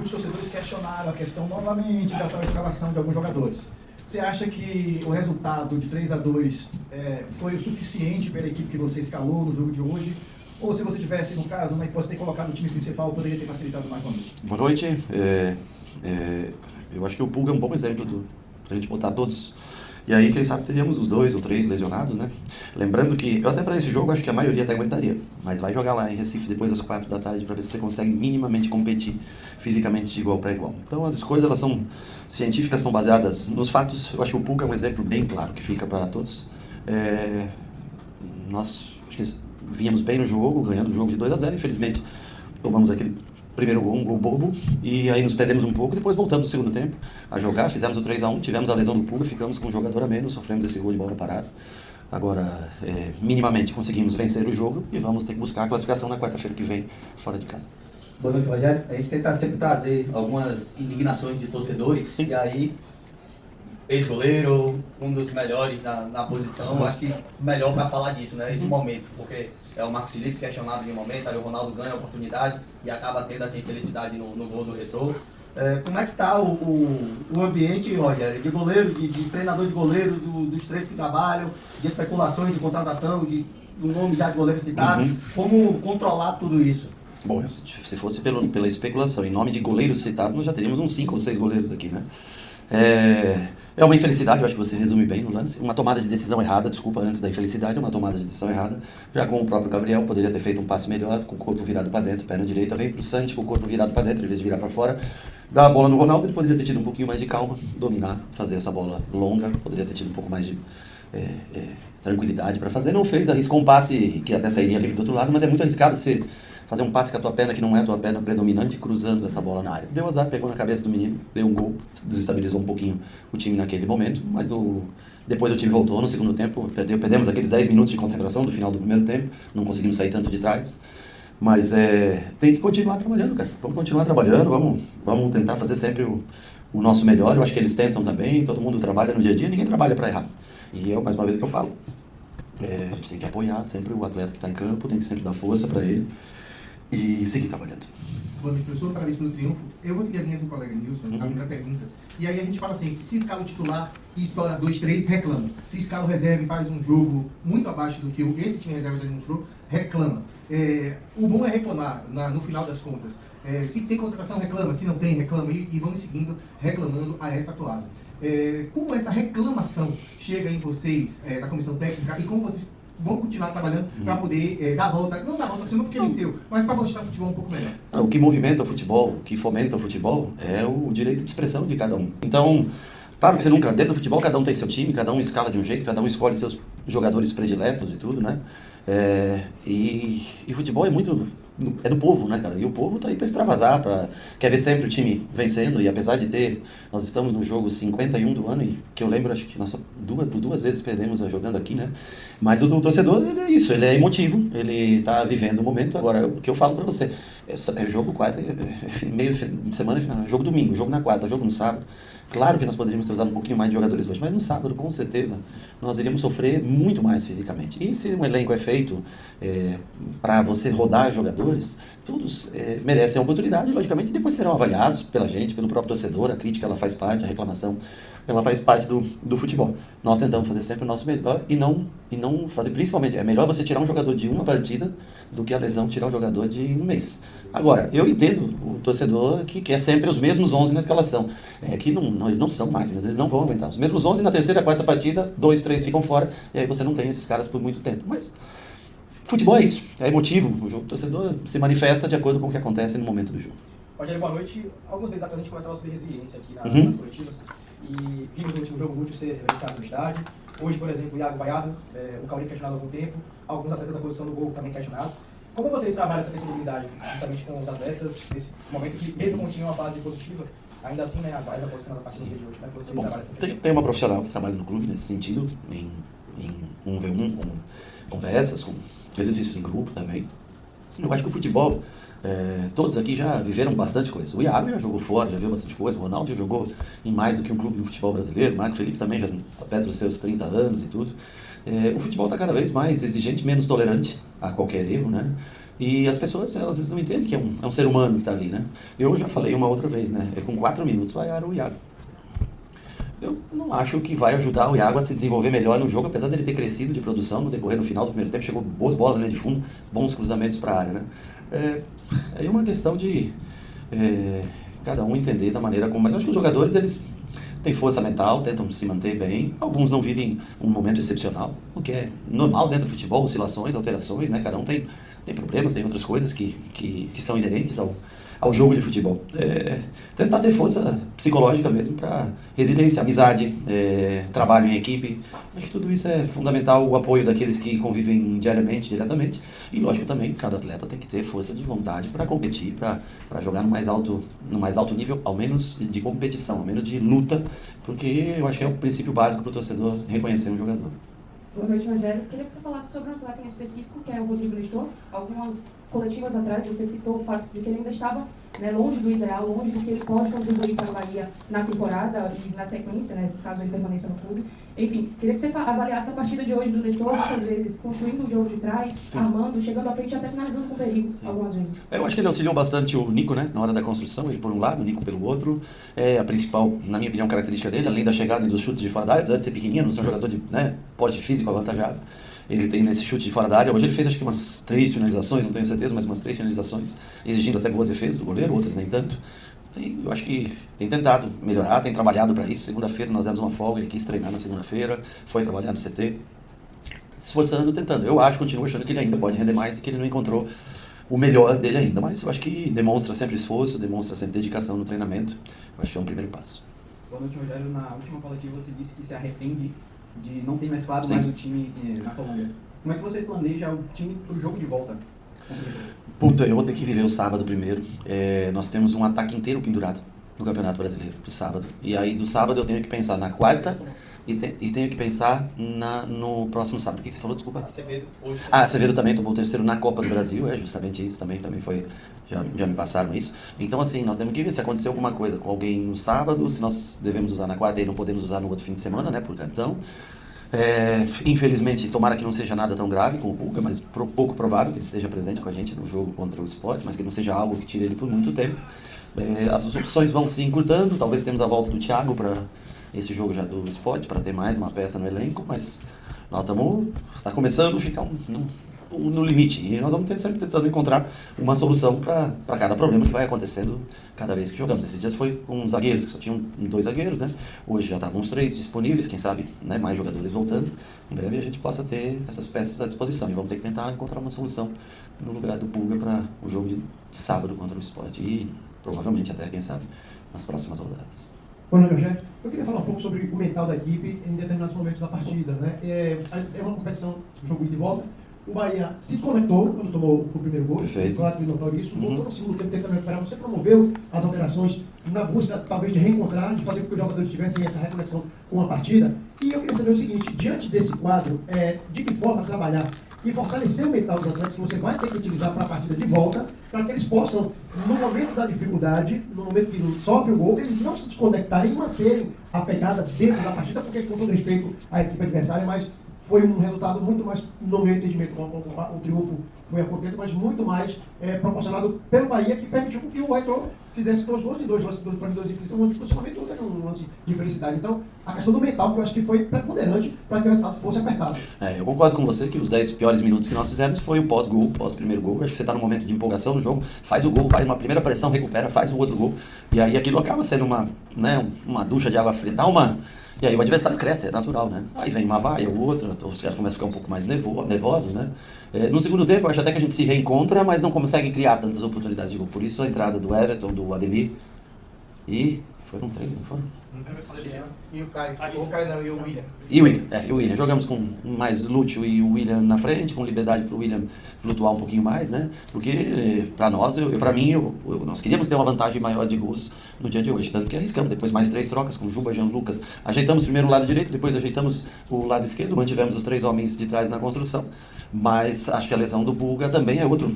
os torcedores questionaram a questão novamente da tal escalação de alguns jogadores. Você acha que o resultado de 3-2 foi o suficiente pela equipe que você escalou no jogo de hoje? Ou se você tivesse, no caso, uma hipótese de ter colocado o time principal, poderia ter facilitado mais uma noite? Boa noite. Eu acho que o Pulga é um bom exemplo para a gente botar todos. E aí, quem sabe, teríamos os 2 ou 3 lesionados, né? Lembrando que, eu até para esse jogo, acho que a maioria até aguentaria. Mas vai jogar lá em Recife depois das 4 da tarde para ver se você consegue minimamente competir fisicamente de igual para igual. Então, as escolhas, elas são científicas, são baseadas nos fatos. Eu acho que o Pulga é um exemplo bem claro que fica para todos. Nós, acho que vínhamos bem no jogo, ganhando o jogo de 2-0, infelizmente tomamos aquele primeiro gol, um gol bobo, e aí nos perdemos um pouco, depois voltamos no segundo tempo a jogar, fizemos o 3-1, tivemos a lesão do Pulga, ficamos com um jogador a menos, sofremos esse gol de bola parada. Agora, minimamente conseguimos vencer o jogo e vamos ter que buscar a classificação na quarta-feira que vem, fora de casa. Boa noite, Rogério. A gente tenta sempre trazer algumas indignações de torcedores. Sim. E aí, ex-goleiro, um dos melhores na posição, acho que melhor para falar disso, né? Esse momento, porque é o Marcos Felipe questionado em um momento, aí o Ronaldo ganha a oportunidade e acaba tendo essa infelicidade no gol do Retrô. Como é que está o ambiente, Rogério, de goleiro, de treinador de goleiro, dos 3 que trabalham, de especulações, de contratação, de um nome já de goleiro citado? Como controlar tudo isso? Bom, se fosse pela especulação, em nome de goleiros citados, nós já teríamos uns 5 ou 6 goleiros aqui, né? É uma infelicidade, eu acho que você resume bem no lance, uma tomada de decisão errada, desculpa, antes da infelicidade, uma tomada de decisão errada, já com o próprio Gabriel, poderia ter feito um passe melhor, com o corpo virado para dentro, perna direita, veio pro Santi com o corpo virado para dentro, em vez de virar para fora, dá a bola no Ronaldo, ele poderia ter tido um pouquinho mais de calma, dominar, fazer essa bola longa, poderia ter tido um pouco mais de tranquilidade para fazer, não fez, arriscou um passe que até sairia livre do outro lado, mas é muito arriscado você fazer um passe com a tua perna que não é a tua perna predominante, cruzando essa bola na área. Deu azar, pegou na cabeça do menino, deu um gol, desestabilizou um pouquinho o time naquele momento, mas depois o time voltou no segundo tempo, perdemos aqueles 10 minutos de concentração do final do primeiro tempo, não conseguimos sair tanto de trás, mas tem que continuar trabalhando, cara, vamos continuar trabalhando, vamos tentar fazer sempre o nosso melhor, eu acho que eles tentam também, todo mundo trabalha no dia a dia, ninguém trabalha para errar, e mais uma vez que eu falo, a gente tem que apoiar sempre o atleta que está em campo, tem que sempre dar força para ele, e seguir trabalhando. Boa noite, professor. Parabéns pelo triunfo. Eu vou seguir a linha do colega Nilson, a primeira pergunta. E aí a gente fala assim, se escala o titular e estoura 2-3, reclama. Se escala o reserva e faz um jogo muito abaixo do que esse time reserva já demonstrou, reclama. O bom é reclamar, no final das contas. Se tem contratação, reclama. Se não tem, reclama. E vamos seguindo, reclamando a essa toada. Como essa reclamação chega em vocês, da comissão técnica, e como vocês vão continuar trabalhando para poder dar a volta, não dar a volta por cima porque venceu, mas para mostrar o futebol um pouco melhor. O que movimenta o futebol, o que fomenta o futebol é o direito de expressão de cada um. Então, claro que você nunca, dentro do futebol, cada um tem seu time, cada um escala de um jeito, cada um escolhe seus jogadores prediletos e tudo, né? E futebol é muito... é do povo, né, cara? E o povo tá aí para extravasar, quer ver sempre o time vencendo, e apesar de nós estamos no jogo 51 do ano, e que eu lembro, acho que nós por 2 vezes perdemos jogando aqui, né? Mas o torcedor, ele é isso, ele é emotivo, ele tá vivendo o momento. Agora, o que eu falo para você, jogo quarta, meio de semana, jogo domingo, jogo na quarta, jogo no sábado. Claro que nós poderíamos ter usado um pouquinho mais de jogadores hoje, mas no sábado, com certeza, nós iríamos sofrer muito mais fisicamente. E se um elenco é feito para você rodar jogadores, todos merecem a oportunidade, logicamente, e depois serão avaliados pela gente, pelo próprio torcedor. A crítica, ela faz parte, a reclamação, ela faz parte do futebol. Nós tentamos fazer sempre o nosso melhor e não fazer, principalmente, é melhor você tirar um jogador de uma partida do que a lesão tirar um jogador de um mês. Agora, eu entendo o torcedor que quer sempre os mesmos 11 na escalação. Que eles não são máquinas, eles não vão aguentar. Os mesmos 11 na terceira, quarta partida, 2, 3 ficam fora, e aí você não tem esses caras por muito tempo. Mas futebol é isso, é emotivo. O torcedor se manifesta de acordo com o que acontece no momento do jogo. Rogério, boa noite. Algumas vezes atrás a gente conversava sobre resiliência aqui nas coletivas. E vimos no último jogo muito ser reverenciado no estádio. Hoje, por exemplo, o Iago Vaiado, o Cauê questionado há algum tempo. Alguns atletas da posição do gol também questionados. Como vocês trabalham essa flexibilidade justamente com os atletas nesse momento que, mesmo não tinha uma fase positiva, ainda assim, né, faz a posição da partida de hoje, né, que você trabalha essa flexibilidade? Tem uma profissional que trabalha no clube nesse sentido, em 1v1, com conversas, com exercícios em grupo também. Eu acho que o futebol, todos aqui já viveram bastante coisa. O Iago já jogou fora, já viu bastante coisa. O Ronaldo já jogou em mais do que um clube de futebol brasileiro. O Marco Felipe também já está perto dos seus 30 anos e tudo. O futebol está cada vez mais exigente, menos tolerante a qualquer erro, né? E as pessoas, elas às vezes não entendem que é um ser humano que está ali, né? Eu já falei uma outra vez, né? Com 4 minutos vaiaram o Iago. Eu não acho que vai ajudar o Iago a se desenvolver melhor no jogo, apesar dele ter crescido de produção no decorrer no final do primeiro tempo, chegou boas bolas ali de fundo, bons cruzamentos para a área, né? É uma questão de cada um entender da maneira como... Mas eu acho que os jogadores, eles têm força mental, tentam se manter bem. Alguns não vivem um momento excepcional, o que é normal dentro do futebol, oscilações, alterações, né? Cada um tem problemas, tem outras coisas que são inerentes ao jogo de futebol. Tentar ter força psicológica mesmo para resiliência, amizade, trabalho em equipe. Acho que tudo isso é fundamental, o apoio daqueles que convivem diretamente. E lógico também, cada atleta tem que ter força de vontade para competir, para jogar no mais alto nível, ao menos de competição, ao menos de luta, porque eu acho que é o princípio básico para o torcedor reconhecer um jogador. Boa noite, Rogério. Queria que você falasse sobre um atleta em específico, que é o Rodrigo Nestor. Algumas coletivas atrás, você citou o fato de que ele ainda estava longe do ideal, longe do que ele pode contribuir para o Bahia na temporada e na sequência, caso ele permaneça no clube. Enfim, queria que você avaliasse a partida de hoje do Nestor, muitas vezes construindo o jogo de trás, armando, chegando à frente e até finalizando com perigo, algumas vezes. Eu acho que ele auxiliou bastante o Nico, né, na hora da construção, ele por um lado, o Nico pelo outro. A principal, na minha opinião, característica dele, além da chegada e dos chutes de fora da área, apesar de ser pequenininho, não ser um jogador de porte físico avantajado, ele tem nesse chute de fora da área. Hoje ele fez acho que umas 3 finalizações, não tenho certeza, mas umas 3 finalizações, exigindo até boas defesas do goleiro, outras nem tanto. E eu acho que tem tentado melhorar, tem trabalhado para isso. Segunda-feira nós demos uma folga, ele quis treinar na segunda-feira, foi trabalhar no CT, se esforçando, tentando. Eu continuo achando que ele ainda pode render mais e que ele não encontrou o melhor dele ainda, mas eu acho que demonstra sempre esforço, demonstra sempre dedicação no treinamento. Eu acho que é um primeiro passo. Boa noite, Rogério. Na última coletiva você disse que se arrepende de não ter mesclado Sim. mais o time na Colômbia. Como é que você planeja o time para o jogo de volta? Puta, eu vou ter que viver o sábado primeiro. Nós temos um ataque inteiro pendurado no Campeonato Brasileiro, pro sábado. E aí do sábado eu tenho que pensar na quarta e tenho que pensar no próximo sábado. O que você falou? Desculpa. Acevedo hoje. Acevedo também tomou o terceiro na Copa do Brasil, justamente isso também foi, já me passaram isso. Então assim, nós temos que ver se aconteceu alguma coisa com alguém no sábado, se nós devemos usar na quarta e não podemos usar no outro fim de semana, né, por cartão. Infelizmente, tomara que não seja nada tão grave com o Pulga, mas pouco provável que ele esteja presente com a gente no jogo contra o Sport, mas que não seja algo que tire ele por muito tempo. As opções vão se encurtando, talvez temos a volta do Thiago para esse jogo já do Sport, para ter mais uma peça no elenco, mas nós está começando a ficar no limite, e nós vamos sempre tentando encontrar uma solução para cada problema que vai acontecendo cada vez que jogamos. Esses dias foi com zagueiros, que só tinham 2 zagueiros, né? Hoje já estavam uns 3 disponíveis, quem sabe, né, mais jogadores voltando. Em breve a gente possa ter essas peças à disposição e vamos ter que tentar encontrar uma solução no lugar do Pulga para o jogo de sábado contra o Sport e provavelmente até, quem sabe, nas próximas rodadas. Boa noite, Rogério. Eu queria falar um pouco sobre o mental da equipe em determinados momentos da partida, né? É uma competição, jogo de volta. O Bahia se desconectou quando tomou o primeiro gol, claro que notório isso. Voltou no segundo tempo tentando recuperar. Você promoveu as alterações na busca, talvez, de reencontrar, de fazer com que os jogadores tivessem essa reconexão com a partida. E eu queria saber o seguinte, diante desse quadro, de que forma trabalhar e fortalecer o mental dos atletas que você vai ter que utilizar para a partida de volta, para que eles possam, no momento da dificuldade, no momento que sofre o gol, eles não se desconectarem e manterem a pegada dentro da partida, porque, com todo respeito à equipe adversária, mas foi um resultado muito mais, no meu entendimento, o triunfo foi a contento, mas muito mais proporcionado pelo Bahia, que permitiu que o Retrô fizesse 2 gols de 2 lances, 2 para 2 de infelicidade, principalmente outro um lance de felicidade. Então, a questão do mental, que eu acho que foi preponderante para que o resultado fosse apertado. Eu concordo com você que os 10 piores minutos que nós fizemos foi o pós-gol, pós-primeiro gol. Acho que você está num momento de empolgação no jogo, faz o gol, faz uma primeira pressão, recupera, faz o outro gol. E aí aquilo acaba sendo uma ducha de água fria, e aí o adversário cresce, é natural, né? Aí vem uma vaia, o outro, os caras começam a ficar um pouco mais nervosos, né? No segundo tempo, eu acho até que a gente se reencontra, mas não consegue criar tantas oportunidades de gol. Por isso a entrada do Everton, do Ademir, e foram 3, não foram? E o Caio. Ou o Caio não, e o William. E o William. Jogamos com mais Lúcio e o William na frente, com liberdade para o William flutuar um pouquinho mais, né? Porque para nós, nós queríamos ter uma vantagem maior de gols no dia de hoje. Tanto que arriscamos depois mais 3 trocas com Juba, Jean Lucas. Ajeitamos primeiro o lado direito, depois ajeitamos o lado esquerdo, mantivemos os 3 homens de trás na construção. Mas acho que a lesão do Pulga também é outro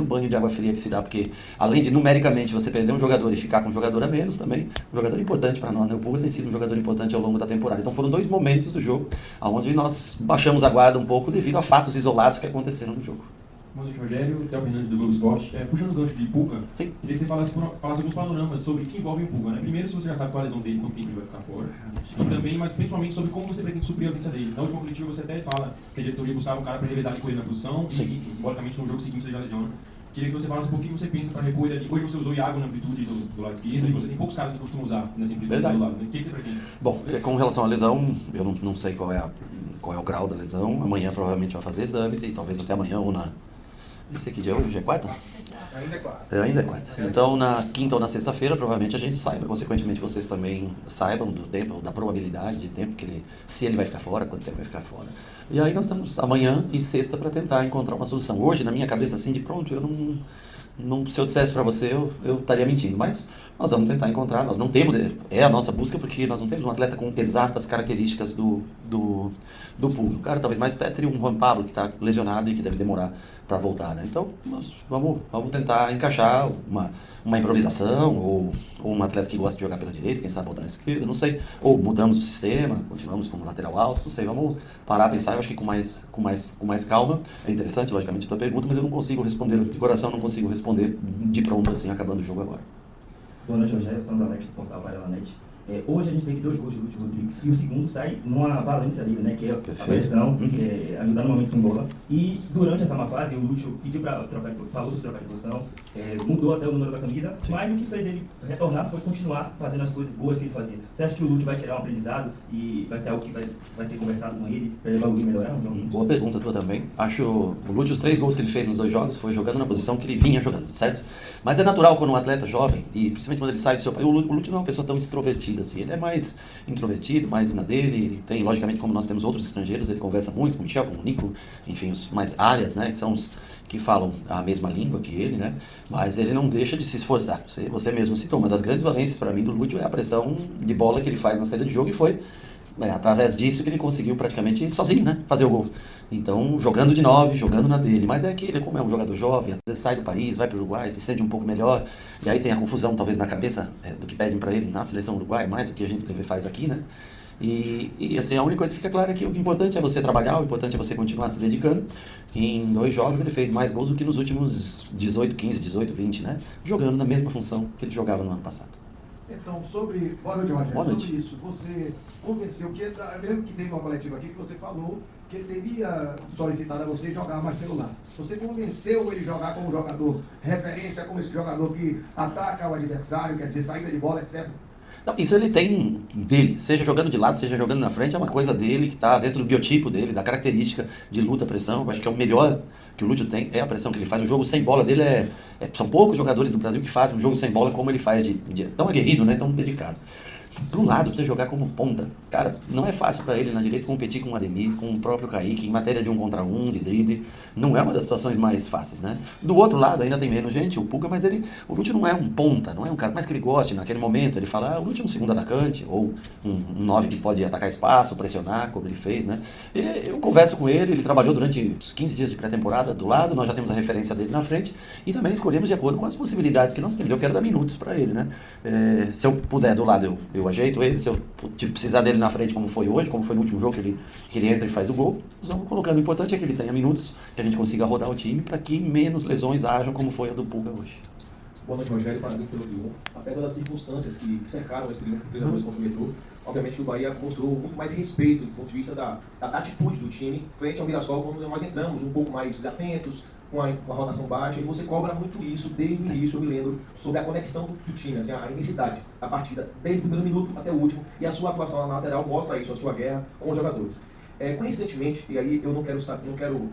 banho de água fria que se dá, porque além de numericamente você perder um jogador e ficar com um jogador a menos também, um jogador importante para nós, né? O Pulga tem sido um jogador importante ao longo da temporada. Então foram 2 momentos do jogo onde nós baixamos a guarda um pouco devido a fatos isolados que aconteceram no jogo. Boa noite, Rogério. Theo Fernandes, do Globo Esporte. Puxando o gancho de Pulga, Sim. queria que você falasse alguns panoramas sobre o que envolve o Pulga, né? Primeiro, se você já sabe qual a lesão dele, quanto tempo ele vai ficar fora. E também, mas principalmente, sobre como você pretende suprir a ausência dele. Na última coletiva, você até fala que a diretoria buscava um cara para revezar ali com ele na posição e simbolicamente, no jogo seguinte, ele já lesiona. Queria que você falasse um pouquinho o que você pensa para repor ele ali. Hoje você usou o Iago na amplitude do lado esquerdo e você tem poucos caras que costumam usar nessa amplitude do lado. Né? O que você pretende? Bom, com relação à lesão, eu não sei qual é o grau da lesão. Amanhã provavelmente vai fazer exames e talvez até amanhã ou na... Esse aqui dia hoje é quarta? Ainda é 4. Ainda é quarta. Então, na quinta ou na sexta-feira, provavelmente a gente saiba. Consequentemente, vocês também saibam do tempo, da probabilidade de tempo que ele... Se ele vai ficar fora, quanto tempo vai ficar fora. E aí nós temos amanhã e sexta para tentar encontrar uma solução. Hoje, na minha cabeça, assim, de pronto, eu não se eu dissesse para você, eu estaria mentindo. Mas nós vamos tentar encontrar. Nós não temos... É a nossa busca, porque nós não temos um atleta com exatas características do Pulga. O cara talvez mais perto seria um Juan Pablo, que está lesionado e que deve demorar para voltar, né? Então, nós vamos tentar encaixar uma improvisação ou um atleta que gosta de jogar pela direita, quem sabe voltar na esquerda, não sei. Ou mudamos o sistema, continuamos como lateral alto, não sei. Vamos parar, pensar, eu acho que com mais calma. É interessante, logicamente, a tua pergunta, mas eu não consigo responder de coração, não consigo responder de pronto, assim, acabando o jogo agora. Boa noite, Rogério, Sandro Alex, do Portal Paralanete. Hoje a gente teve 2 gols de Lúcio Rodrigues e o segundo sai numa valência dele, né, que é a pressão, ajudar no momento sem bola. E durante essa má fase, o Lúcio pediu para falou sobre trocar de posição, mudou até o número da camisa, mas o que fez ele retornar foi continuar fazendo as coisas boas que ele fazia. Você acha que o Lúcio vai tirar um aprendizado e vai ser algo que vai ter conversado com ele para ele melhorar um jogo? Boa pergunta tua também. Acho o Lúcio, os 3 gols que ele fez nos 2 jogos foi jogando na posição que ele vinha jogando, certo? Mas é natural quando um atleta jovem, e principalmente quando ele sai do seu país, o Lúcio não é uma pessoa tão extrovertida assim, ele é mais introvertido, mais na dele, ele tem, logicamente, como nós temos outros estrangeiros, ele conversa muito com o Michel, com o Nico, enfim, os mais áreas, né, são os que falam a mesma língua que ele, né, mas ele não deixa de se esforçar. Você mesmo citou, uma das grandes valências para mim do Lúcio é a pressão de bola que ele faz na saída de jogo e foi através disso que ele conseguiu praticamente sozinho, né, fazer o gol. Então, jogando de 9, jogando na dele. Mas é que ele, como é um jogador jovem, às vezes sai do país, vai para o Uruguai, se sente um pouco melhor, e aí tem a confusão talvez na cabeça do que pedem para ele na seleção uruguaia, mais do que a gente faz aqui, né? E assim, a única coisa que fica clara é que o importante é você trabalhar, o importante é você continuar se dedicando. Em 2 jogos ele fez mais gols do que nos últimos 18, 15, 18, 20, né? Jogando na mesma função que ele jogava no ano passado. Então, sobre... Boa noite, Rogério. Boa noite. Sobre isso, você convenceu, que mesmo que teve uma coletiva aqui que você falou que ele teria solicitado a você jogar mais celular. Você convenceu ele a jogar como jogador referência, como esse jogador que ataca o adversário, quer dizer, saída de bola, etc.? Não, isso ele tem dele, seja jogando de lado, seja jogando na frente, é uma coisa dele que está dentro do biotipo dele, da característica de luta, pressão. Eu acho que é o melhor que o Lúcio tem, é a pressão que ele faz. O jogo sem bola dele são poucos jogadores do Brasil que fazem um jogo sem bola como ele faz, tão aguerrido, né, tão dedicado. Pro lado, pra você jogar como ponta, cara, não é fácil para ele na direita competir com o Ademir, com o próprio Kaique, em matéria de 1 contra 1, de drible, não é uma das situações mais fáceis, né? Do outro lado ainda tem menos gente, o Pulga, mas o Lúcio não é um ponta, não é um cara, mais que ele goste, naquele momento ele fala, o Lúcio é um segundo atacante, ou um 9 que pode atacar espaço, pressionar, como ele fez, né? E eu converso com ele trabalhou durante os 15 dias de pré-temporada do lado, nós já temos a referência dele na frente, e também escolhemos de acordo com as possibilidades que nós temos. Eu quero dar minutos para ele, né? Se eu puder do lado, eu ajeito ele, se eu precisar dele na frente, como foi hoje, como foi no último jogo que ele entra e faz o gol, nós vamos colocando. O importante é que ele tenha minutos, que a gente consiga rodar o time para que menos lesões hajam, como foi a do Pulga hoje. Boa noite, Rogério, parabéns pelo triunfo. Apesar das circunstâncias que cercaram esse triunfo, 3-2 contra o Metrô, obviamente que o Bahia mostrou muito mais respeito do ponto de vista da atitude do time frente ao Mirassol, quando nós entramos um pouco mais desatentos, com a rotação baixa, e você cobra muito isso desde o início. Eu me lembro sobre a conexão do time, assim, a intensidade da partida, desde o primeiro minuto até o último, e a sua atuação na lateral mostra isso, a sua guerra com os jogadores. Coincidentemente, e aí eu não quero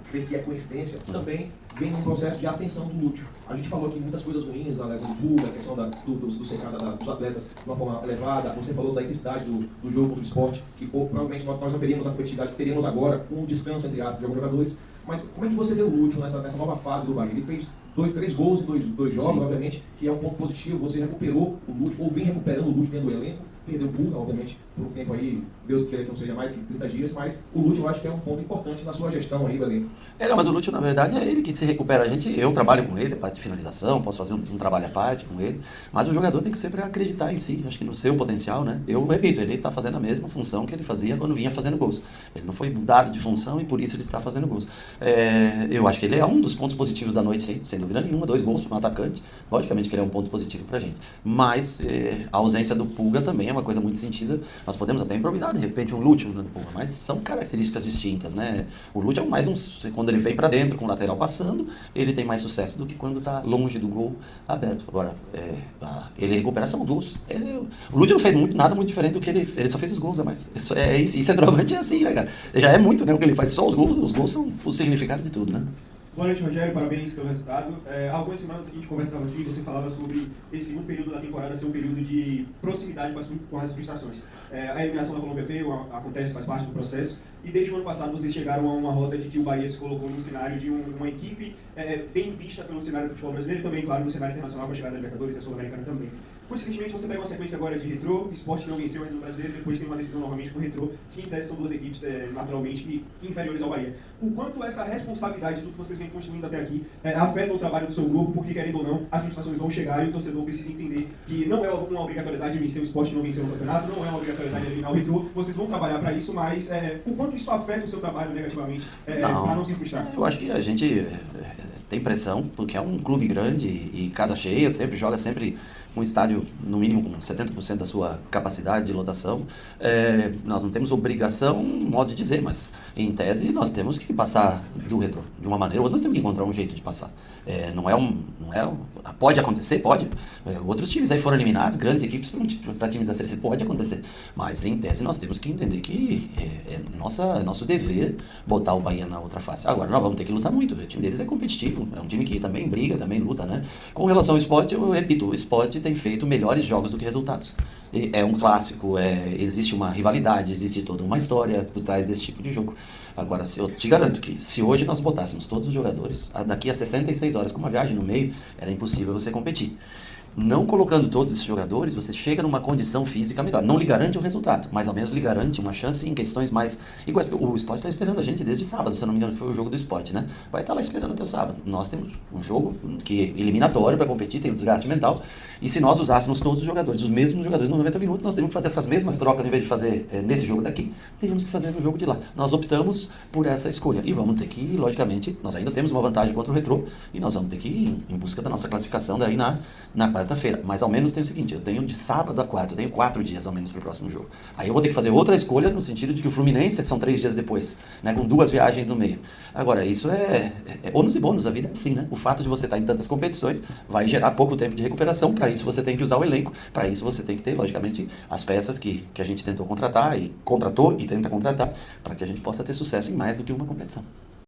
ver que é coincidência, também vem um processo de ascensão do Lúcio. A gente falou aqui muitas coisas ruins, a lesão do Pulga, a questão do secado dos atletas de uma forma elevada, você falou da intensidade do jogo, do esporte, que provavelmente nós não teríamos a competitividade que teríamos agora, com um descanso, entre aspas, de alguns jogadores. Mas como é que você vê o Lúcio nessa nova fase do Bahia? Ele fez 3 gols em dois jogos, obviamente, que é um ponto positivo. Você recuperou o Lúcio, ou vem recuperando o Lúcio dentro do elenco, perdeu o Pulga, obviamente, por um tempo aí, Deus queira que não seja mais que 30 dias, mas o Lúcio eu acho que é um ponto importante na sua gestão aí do elenco. Não, mas o Lúcio, na verdade, é ele que se recupera. Eu trabalho com ele, a parte de finalização, posso fazer um trabalho à parte com ele, mas o jogador tem que sempre acreditar em si, acho que no seu potencial, né? Eu repito, ele está fazendo a mesma função que ele fazia quando vinha fazendo gols. Ele não foi mudado de função e por isso ele está fazendo gols. Eu acho que ele é um dos pontos positivos da noite, sim, sem dúvida nenhuma, 2 gols para um atacante, logicamente que ele é um ponto positivo pra gente. Mas a ausência do Pulga também é uma coisa muito sentida. Nós podemos até improvisar, de repente, um Lúcio no Pulga, mas são características distintas, né? O Lúcio é mais quando ele vem para dentro, com o lateral passando, ele tem mais sucesso do que quando está longe do gol aberto. Agora, ele recupera são gols. O Lúcio não fez nada muito diferente do que ele só fez os gols, mas e centroavante é assim, né, cara? Já é muito, né, o que ele faz, só os gols são o significado de tudo, né? Boa noite, Rogério, parabéns pelo resultado. Há algumas semanas a gente conversava aqui e você falava sobre esse segundo período da temporada ser um período de proximidade com as frustrações. A eliminação da Colômbia veio, acontece, faz parte do processo, e desde o ano passado vocês chegaram a uma rota de que o Bahia se colocou no cenário de uma equipe bem vista pelo cenário do futebol brasileiro e também, claro, no cenário internacional com a chegada da Libertadores e a Sul-Americana também. Consequentemente, você pega uma sequência agora de Retrô, Sport que não venceu ainda no Brasileiro, depois tem uma decisão novamente com o Retrô, que em tese são 2 equipes naturalmente inferiores ao Bahia. O quanto essa responsabilidade de tudo que vocês vêm construindo até aqui afeta o trabalho do seu grupo, porque querendo ou não, as frustrações vão chegar e o torcedor precisa entender que não é uma obrigatoriedade vencer o Sport que não venceu no campeonato, não é uma obrigatoriedade eliminar o Retrô, vocês vão trabalhar para isso, mas o quanto isso afeta o seu trabalho negativamente para não se frustrar? Eu acho que a gente tem pressão, porque é um clube grande e casa cheia, joga sempre um estádio, no mínimo, com 70% da sua capacidade de lotação. Nós não temos obrigação, modo de dizer, mas em tese nós temos que passar do Retrô. De uma maneira ou outra, nós temos que encontrar um jeito de passar. Pode acontecer, pode. Outros times aí foram eliminados, grandes equipes para times da Série C, pode acontecer. Mas em tese nós temos que entender que é nosso dever botar o Bahia na outra face. Agora nós vamos ter que lutar muito, o time deles é competitivo, é um time que também briga, também luta, né? Com relação ao Sport, eu repito, o Sport tem feito melhores jogos do que resultados. É um clássico, existe uma rivalidade, existe toda uma história por trás desse tipo de jogo. Agora, eu te garanto que se hoje nós botássemos todos os jogadores, daqui a 66 horas, com uma viagem no meio, era impossível você competir. Não colocando todos esses jogadores, você chega numa condição física melhor. Não lhe garante o resultado, mas ao menos lhe garante uma chance em questões mais iguais. O Sport está esperando a gente desde sábado, se eu não me engano, que foi o jogo do Sport, né? Vai estar lá esperando até o sábado. Nós temos um jogo que é eliminatório para competir, tem um desgaste mental. E se nós usássemos todos os jogadores, os mesmos jogadores, nos 90 minutos, nós teríamos que fazer essas mesmas trocas em vez de fazer nesse jogo daqui, teríamos que fazer no jogo de lá. Nós optamos por essa escolha. E vamos ter que ir, logicamente, nós ainda temos uma vantagem contra o Retrô, e nós vamos ter que ir em busca da nossa classificação daí na quarta-feira. Mas ao menos tem o seguinte, eu tenho de sábado a quarta, eu tenho 4 dias ao menos para o próximo jogo. Aí eu vou ter que fazer outra escolha no sentido de que o Fluminense são 3 dias depois, né, com 2 viagens no meio. Agora, isso é ônus e bônus, a vida é assim, né? O fato de você estar em tantas competições vai gerar pouco tempo de recuperação, para isso você tem que usar o elenco, para isso você tem que ter, logicamente, as peças que a gente tentou contratar, e contratou e tenta contratar, para que a gente possa ter sucesso em mais do que uma competição.